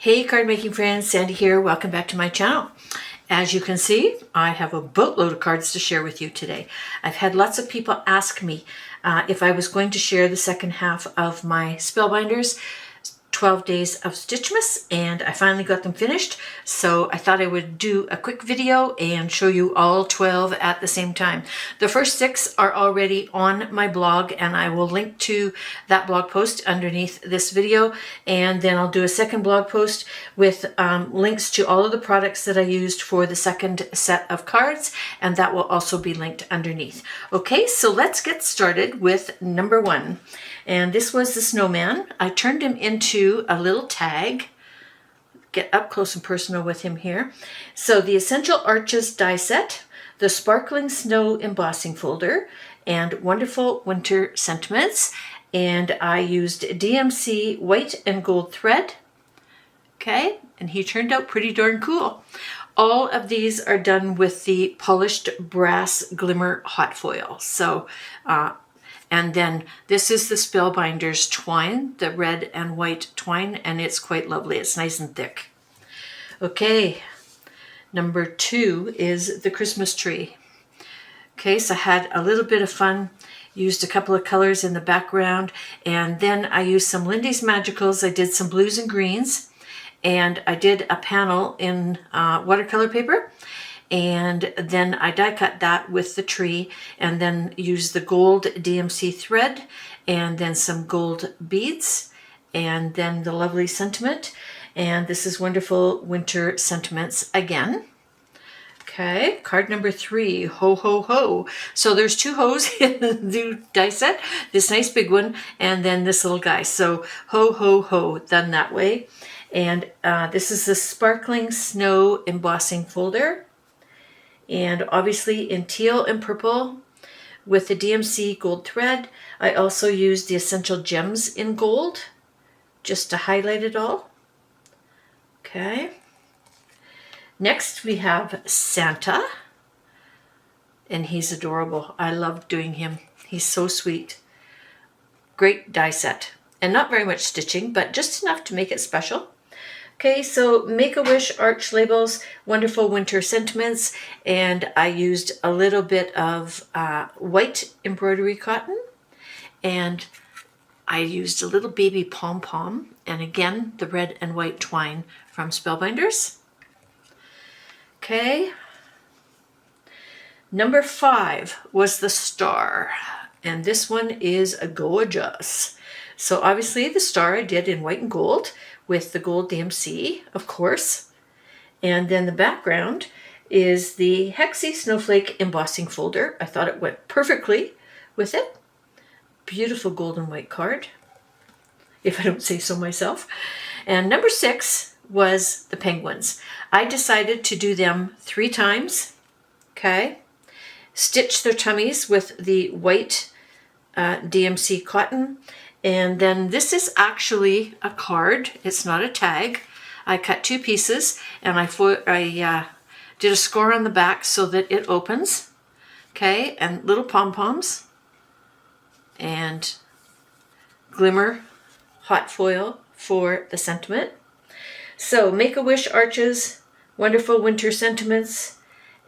Hey card making friends, Sandy here. Welcome back to my channel. As you can see, I have a boatload of cards to share with you today. I've had lots of people ask me if I was going to share the second half of my Spellbinders 12 days of Stitchmas, and I finally got them finished. So I thought I would do a quick video and show you all 12 at the same time. The first 6 are already on my blog, and I will link to that blog post underneath this video. And then I'll do a second blog post with links to all of the products that I used for the second set of cards, and that will also be linked underneath. Okay, so let's get started with number 1. And this was the snowman. I turned him into a little tag. Get up close and personal with him here. So the Essential Arches die set, the Sparkling Snow embossing folder, and Wonderful Winter Sentiments. And I used DMC white and gold thread. Okay, and he turned out pretty darn cool. All of these are done with the polished brass glimmer hot foil. So, and then this is the Spellbinders twine, the red and white twine, and it's quite lovely. It's nice and thick. Okay, number 2 is the Christmas tree. Okay, so I had a little bit of fun, used a couple of colors in the background, and then I used some Lindy's Magicals. I did some blues and greens, and I did a panel in watercolor paper. And then I die cut that with the tree, and then use the gold DMC thread, and then some gold beads, and then the lovely sentiment. And this is Wonderful Winter Sentiments again. Okay, card number 3, Ho Ho Ho. So there's 2 hoes in the new die set, this nice big one, and then this little guy. So Ho Ho Ho, done that way. And this is the Sparkling Snow embossing folder. And obviously in teal and purple with the DMC gold thread. I also used the Essential Gems in gold just to highlight it all. Okay. Next we have Santa, and he's adorable. I love doing him. He's so sweet. Great die set, and not very much stitching, but just enough to make it special. Okay, so Make-A-Wish arch labels, Wonderful Winter Sentiments, and I used a little bit of white embroidery cotton, and I used a little baby pom-pom, and again, the red and white twine from Spellbinders. Okay, number 5 was the star, and this one is gorgeous. So obviously the star I did in white and gold, with the gold DMC, of course. And then the background is the Hexy Snowflake embossing folder. I thought it went perfectly with it. Beautiful gold and white card, if I don't say so myself. And number 6 was the penguins. I decided to do them 3 times, okay? Stitch their tummies with the white DMC cotton. And then this is actually a card. It's not a tag. I cut 2 pieces, and I did a score on the back so that it opens. Okay, and little pom-poms and glimmer hot foil for the sentiment. So Make-A-Wish arches, Wonderful Winter Sentiments,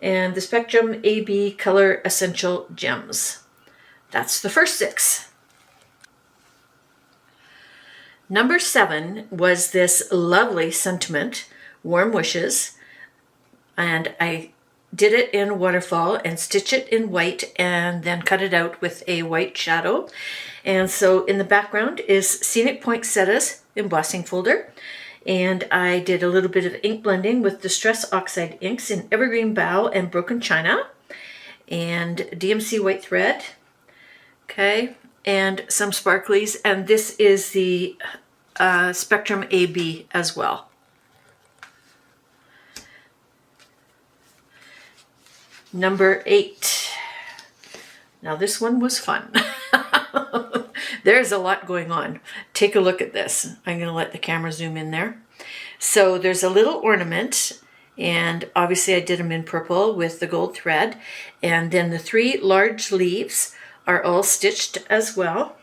and the Spectrum AB Color Essential Gems. That's the first 6. Number 7 was this lovely sentiment, Warm Wishes, and I did it in waterfall and stitch it in white and then cut it out with a white shadow. And so in the background is Scenic Poinsettias embossing folder, and I did a little bit of ink blending with Distress Oxide inks in Evergreen Bough and Broken China, and DMC white thread, okay, and some sparklies, and this is the Spectrum AB as well. Number 8. Now this one was fun. There's a lot going on. Take a look at this. I'm going to let the camera zoom in there. So there's a little ornament, and obviously I did them in purple with the gold thread, and then the 3 large leaves are all stitched as well.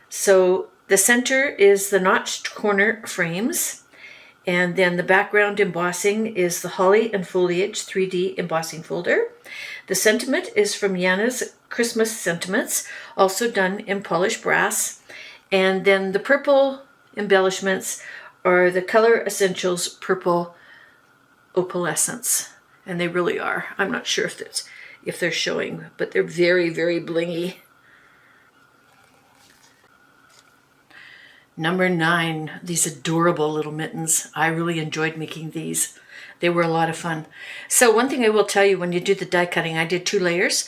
So the center is the notched corner frames, And then the background embossing is the Holly and Foliage 3D embossing folder. The sentiment is from Yana's Christmas Sentiments, also done in polished brass. And then the purple embellishments are the Color Essentials Purple Opalescence. And they really are. I'm not sure if they're showing, but they're very, very blingy. Number 9, these adorable little mittens. I really enjoyed making these. They were a lot of fun. So one thing I will tell you, when you do the die cutting, I did 2 layers.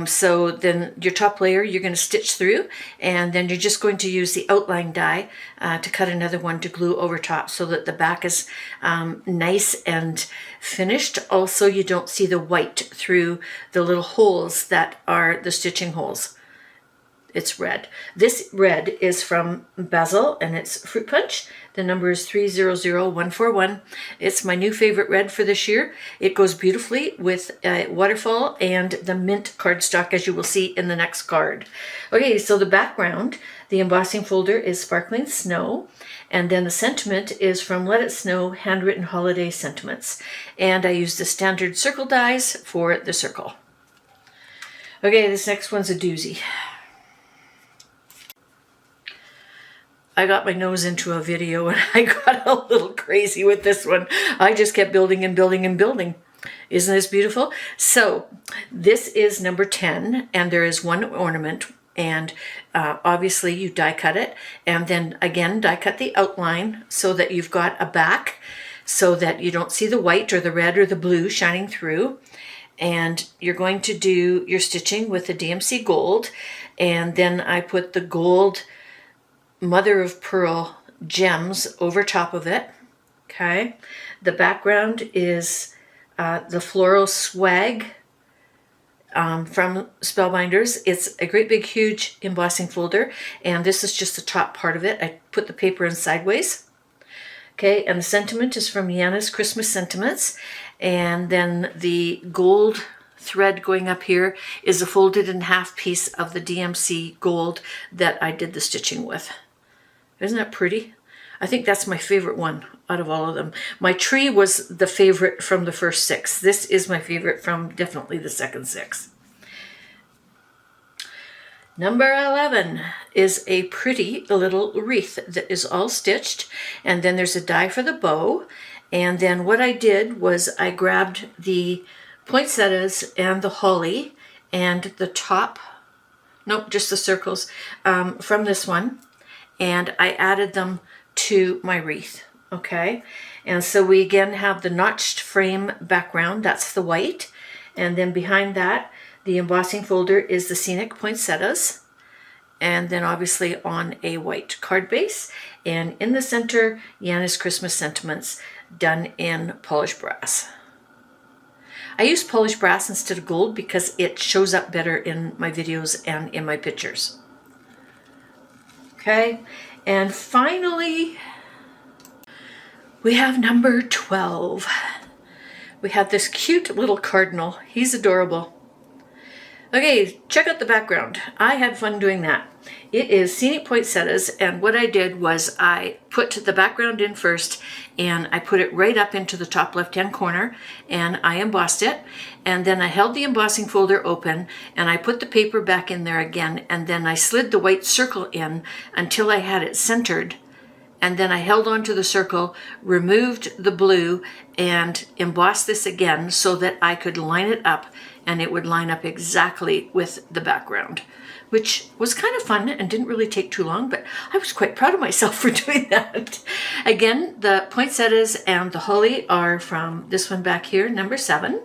So then your top layer you're going to stitch through, and then you're just going to use the outline die to cut another one to glue over top so that the back is nice and finished. Also, you don't see the white through the little holes that are the stitching holes. It's red. This red is from Basil, and it's Fruit Punch. The number is 300141. It's my new favorite red for this year. It goes beautifully with Waterfall and the mint cardstock, as you will see in the next card. Okay, so the background, the embossing folder is Sparkling Snow, and then the sentiment is from Let It Snow, Handwritten Holiday Sentiments. And I used the standard circle dies for the circle. Okay, this next one's a doozy. I got my nose into a video and I got a little crazy with this one. I just kept building and building and building. Isn't this beautiful? So this is number 10, and there is one ornament, and obviously you die cut it, and then again die cut the outline so that you've got a back so that you don't see the white or the red or the blue shining through. And you're going to do your stitching with the DMC gold, and then I put the gold mother of pearl gems over top of it. Okay, the background is the floral swag from Spellbinders. It's a great big huge embossing folder, and this is just the top part of it. I put the paper in sideways. Okay, and the sentiment is from Yana's Christmas Sentiments, and then the gold thread going up here is a folded in half piece of the DMC gold that I did the stitching with. Isn't that pretty? I think that's my favorite one out of all of them. My tree was the favorite from the first 6. This is my favorite from definitely the second 6. Number 11 is a pretty little wreath that is all stitched, and then there's a die for the bow. And then what I did was I grabbed the poinsettias and the holly and the top, nope, just the circles from this one, and I added them to my wreath. Okay, and so we again have the notched frame background, that's the white, and then behind that the embossing folder is the scenic poinsettias, and then obviously on a white card base, and in the center Yana's Christmas Sentiments done in polished brass. I use polished brass instead of gold because it shows up better in my videos and in my pictures. Okay, and finally we have number 12. We have this cute little cardinal. He's adorable. Okay, check out the background. I had fun doing that. It is scenic poinsettias, and what I did was I put the background in first, and I put it right up into the top left-hand corner, and I embossed it, and then I held the embossing folder open, and I put the paper back in there again, and then I slid the white circle in until I had it centered, and then I held onto the circle, removed the blue, and embossed this again so that I could line it up, and it would line up exactly with the background, which was kind of fun and didn't really take too long, but I was quite proud of myself for doing that. Again, the poinsettias and the holly are from this one back here, number 7.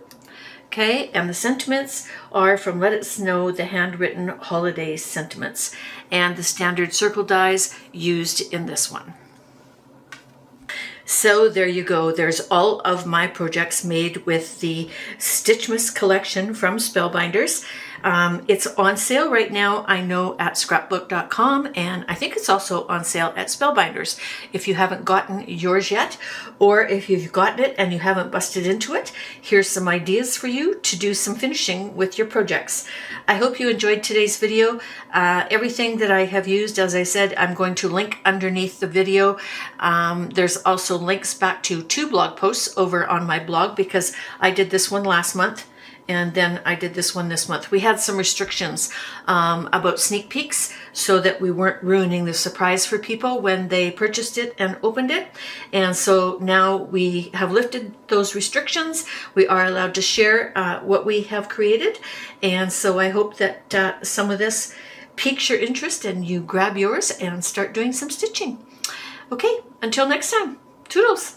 Okay, and the sentiments are from Let It Snow, the handwritten holiday sentiments, and the standard circle dies used in this one. So there you go. There's all of my projects made with the Stitchmas collection from Spellbinders. It's on sale right now, I know, at scrapbook.com, and I think it's also on sale at Spellbinders. If you haven't gotten yours yet, or if you've gotten it and you haven't busted into it, here's some ideas for you to do some finishing with your projects. I hope you enjoyed today's video. Everything that I have used, as I said, I'm going to link underneath the video. There's also links back to 2 blog posts over on my blog, because I did this one last month and then I did this one this month. We had some restrictions about sneak peeks so that we weren't ruining the surprise for people when they purchased it and opened it. And so now we have lifted those restrictions. We are allowed to share what we have created. And so I hope that some of this piques your interest and you grab yours and start doing some stitching. Okay, until next time, toodles.